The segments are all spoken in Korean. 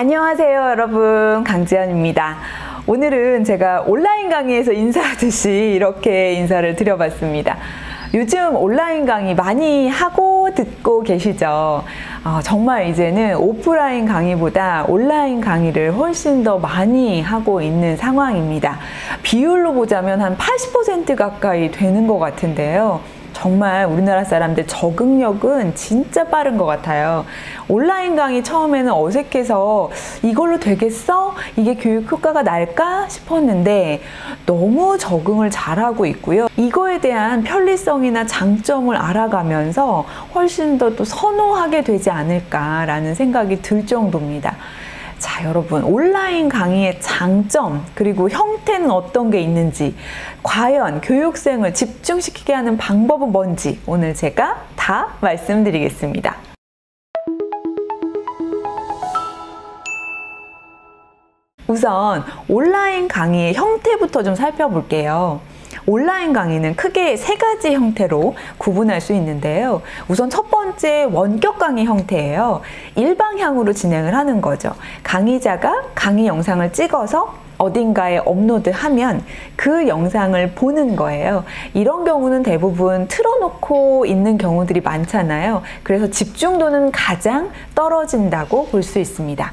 안녕하세요 여러분, 강지연입니다. 오늘은 제가 온라인 강의에서 인사하듯이 이렇게 인사를 드려봤습니다. 요즘 온라인 강의 많이 하고 듣고 계시죠? 정말 이제는 오프라인 강의보다 온라인 강의를 훨씬 더 많이 하고 있는 상황입니다. 비율로 보자면 한 80% 가까이 되는 것 같은데요. 정말 우리나라 사람들 적응력은 진짜 빠른 것 같아요. 온라인 강의 처음에는 어색해서 이걸로 되겠어? 이게 교육 효과가 날까? 싶었는데 너무 적응을 잘하고 있고요. 이거에 대한 편리성이나 장점을 알아가면서 훨씬 더 또 선호하게 되지 않을까라는 생각이 들 정도입니다. 자, 여러분, 온라인 강의의 장점 그리고 형태는 어떤 게 있는지, 과연 교육생을 집중시키게 하는 방법은 뭔지 오늘 제가 다 말씀드리겠습니다. 우선 온라인 강의의 형태부터 좀 살펴볼게요. 온라인 강의는 크게 세 가지 형태로 구분할 수 있는데요. 우선 첫 번째, 원격 강의 형태예요. 일방향으로 진행을 하는 거죠. 강의자가 강의 영상을 찍어서 어딘가에 업로드하면 그 영상을 보는 거예요. 이런 경우는 대부분 틀어놓고 있는 경우들이 많잖아요. 그래서 집중도는 가장 떨어진다고 볼 수 있습니다.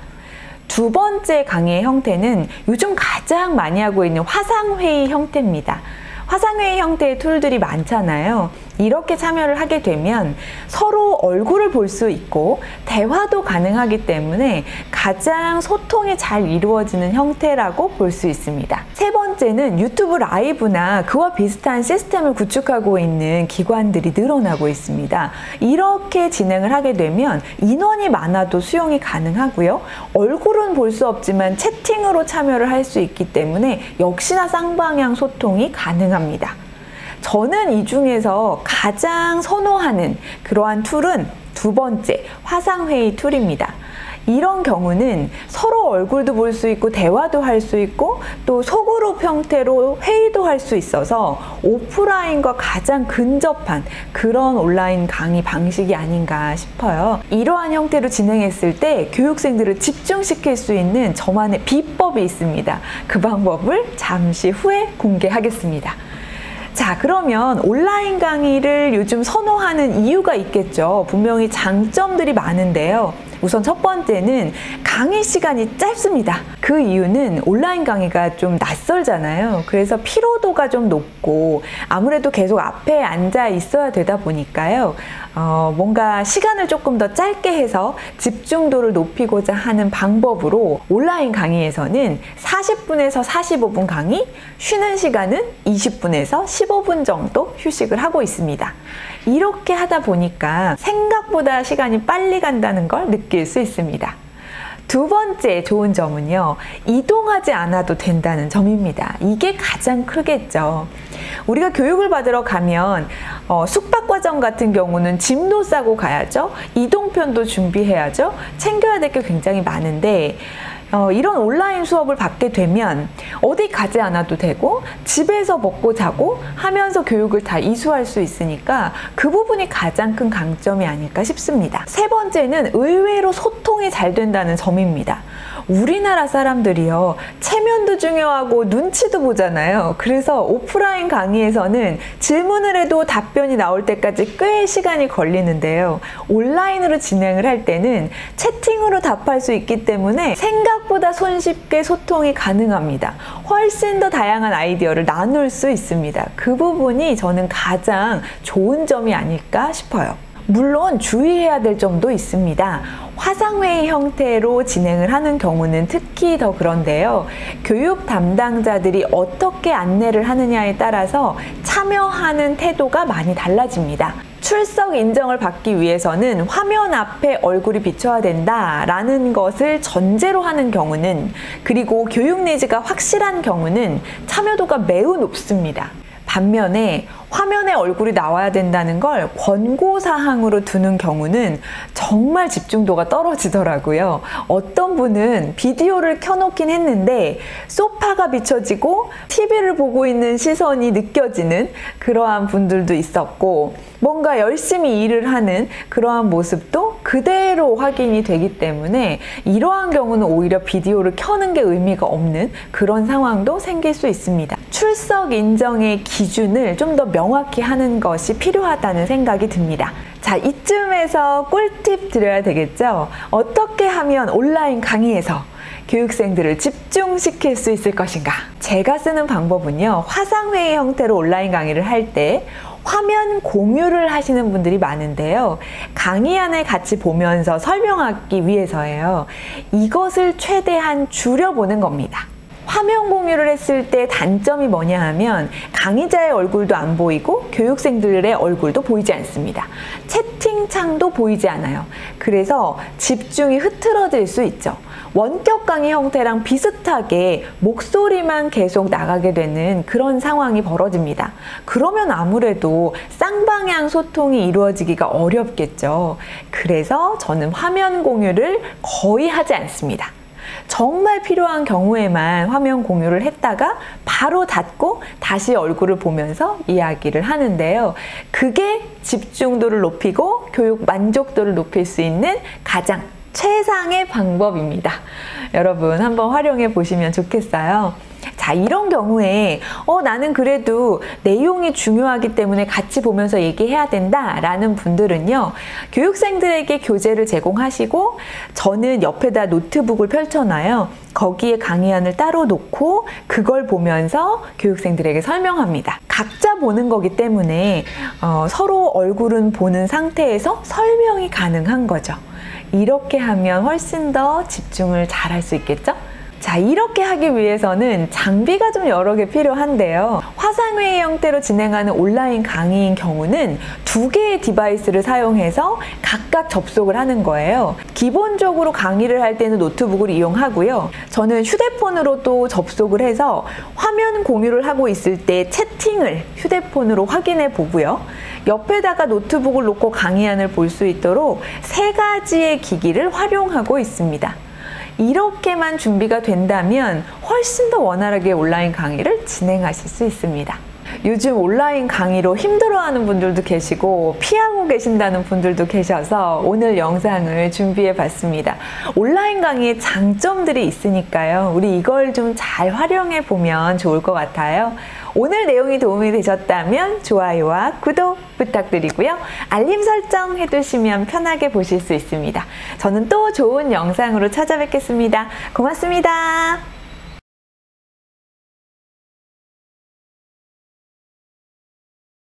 두 번째 강의의 형태는 요즘 가장 많이 하고 있는 화상회의 형태입니다. 화상회의 형태의 툴들이 많잖아요. 이렇게 참여를 하게 되면 서로 얼굴을 볼 수 있고 대화도 가능하기 때문에 가장 소통이 잘 이루어지는 형태라고 볼 수 있습니다. 세 번째는 유튜브 라이브나 그와 비슷한 시스템을 구축하고 있는 기관들이 늘어나고 있습니다. 이렇게 진행을 하게 되면 인원이 많아도 수용이 가능하고요. 얼굴은 볼 수 없지만 채팅으로 참여를 할 수 있기 때문에 역시나 쌍방향 소통이 가능합니다. 저는 이 중에서 가장 선호하는 그러한 툴은 두 번째, 화상회의 툴입니다. 이런 경우는 서로 얼굴도 볼 수 있고 대화도 할 수 있고 또 소그룹 형태로 회의도 할 수 있어서 오프라인과 가장 근접한 그런 온라인 강의 방식이 아닌가 싶어요. 이러한 형태로 진행했을 때 교육생들을 집중시킬 수 있는 저만의 비법이 있습니다. 그 방법을 잠시 후에 공개하겠습니다. 자, 그러면 온라인 강의를 요즘 선호하는 이유가 있겠죠. 분명히 장점들이 많은데요. 우선 첫 번째는 강의 시간이 짧습니다. 그 이유는 온라인 강의가 좀 낯설잖아요. 그래서 피로도가 좀 높고 아무래도 계속 앞에 앉아 있어야 되다 보니까요. 뭔가 시간을 조금 더 짧게 해서 집중도를 높이고자 하는 방법으로 온라인 강의에서는 40분에서 45분 강의, 쉬는 시간은 20분에서 15분 정도 휴식을 하고 있습니다. 이렇게 하다 보니까 생각보다 시간이 빨리 간다는 걸 느낄 수 있습니다. 두 번째 좋은 점은요, 이동하지 않아도 된다는 점입니다. 이게 가장 크겠죠. 우리가 교육을 받으러 가면 숙박과정 같은 경우는 짐도 싸고 가야죠. 이동편도 준비해야죠. 챙겨야 될 게 굉장히 많은데 이런 온라인 수업을 받게 되면 어디 가지 않아도 되고 집에서 먹고 자고 하면서 교육을 다 이수할 수 있으니까 그 부분이 가장 큰 강점이 아닐까 싶습니다. 세 번째는 의외로 소통이 잘 된다는 점입니다. 우리나라 사람들이요, 체면도 중요하고 눈치도 보잖아요. 그래서 오프라인 강의에서는 질문을 해도 답변이 나올 때까지 꽤 시간이 걸리는데요. 온라인으로 진행을 할 때는 채팅으로 답할 수 있기 때문에 생각보다 손쉽게 소통이 가능합니다. 훨씬 더 다양한 아이디어를 나눌 수 있습니다. 그 부분이 저는 가장 좋은 점이 아닐까 싶어요. 물론 주의해야 될 점도 있습니다. 화상회의 형태로 진행을 하는 경우는 특히 더 그런데요. 교육 담당자들이 어떻게 안내를 하느냐에 따라서 참여하는 태도가 많이 달라집니다. 출석 인정을 받기 위해서는 화면 앞에 얼굴이 비춰야 된다라는 것을 전제로 하는 경우는, 그리고 교육 니즈가 확실한 경우는 참여도가 매우 높습니다. 반면에 화면에 얼굴이 나와야 된다는 걸 권고사항으로 두는 경우는 정말 집중도가 떨어지더라고요. 어떤 분은 비디오를 켜놓긴 했는데 소파가 비춰지고 TV를 보고 있는 시선이 느껴지는 그러한 분들도 있었고, 뭔가 열심히 일을 하는 그러한 모습도 그대로 확인이 되기 때문에 이러한 경우는 오히려 비디오를 켜는 게 의미가 없는 그런 상황도 생길 수 있습니다. 출석 인정의 기준을 좀 더 명확히 하는 것이 필요하다는 생각이 듭니다. 자, 이쯤에서 꿀팁 드려야 되겠죠? 어떻게 하면 온라인 강의에서 교육생들을 집중시킬 수 있을 것인가? 제가 쓰는 방법은요, 화상회의 형태로 온라인 강의를 할 때 화면 공유를 하시는 분들이 많은데요. 강의안을 같이 보면서 설명하기 위해서예요. 이것을 최대한 줄여보는 겁니다. 화면 공유를 했을 때 단점이 뭐냐 하면 강의자의 얼굴도 안 보이고 교육생들의 얼굴도 보이지 않습니다. 채팅창도 보이지 않아요. 그래서 집중이 흐트러질 수 있죠. 원격 강의 형태랑 비슷하게 목소리만 계속 나가게 되는 그런 상황이 벌어집니다. 그러면 아무래도 쌍방향 소통이 이루어지기가 어렵겠죠. 그래서 저는 화면 공유를 거의 하지 않습니다. 정말 필요한 경우에만 화면 공유를 했다가 바로 닫고 다시 얼굴을 보면서 이야기를 하는데요. 그게 집중도를 높이고 교육 만족도를 높일 수 있는 가장 최상의 방법입니다. 여러분 한번 활용해 보시면 좋겠어요. 자, 이런 경우에 나는 그래도 내용이 중요하기 때문에 같이 보면서 얘기해야 된다 라는 분들은요, 교육생들에게 교재를 제공하시고 저는 옆에다 노트북을 펼쳐놔요. 거기에 강의안을 따로 놓고 그걸 보면서 교육생들에게 설명합니다. 각자 보는 거기 때문에 서로 얼굴은 보는 상태에서 설명이 가능한 거죠. 이렇게 하면 훨씬 더 집중을 잘 할 수 있겠죠? 자, 이렇게 하기 위해서는 장비가 좀 여러 개 필요한데요. 화상회의 형태로 진행하는 온라인 강의인 경우는 2개의 디바이스를 사용해서 각각 접속을 하는 거예요. 기본적으로 강의를 할 때는 노트북을 이용하고요. 저는 휴대폰으로도 접속을 해서 화면 공유를 하고 있을 때 채팅을 휴대폰으로 확인해 보고요. 옆에다가 노트북을 놓고 강의안을 볼 수 있도록 3가지의 기기를 활용하고 있습니다. 이렇게만 준비가 된다면 훨씬 더 원활하게 온라인 강의를 진행하실 수 있습니다. 요즘 온라인 강의로 힘들어하는 분들도 계시고 피하고 계신다는 분들도 계셔서 오늘 영상을 준비해 봤습니다. 온라인 강의의 장점들이 있으니까요. 우리 이걸 좀 잘 활용해 보면 좋을 것 같아요. 오늘 내용이 도움이 되셨다면 좋아요와 구독 부탁드리고요. 알림 설정 해두시면 편하게 보실 수 있습니다. 저는 또 좋은 영상으로 찾아뵙겠습니다. 고맙습니다.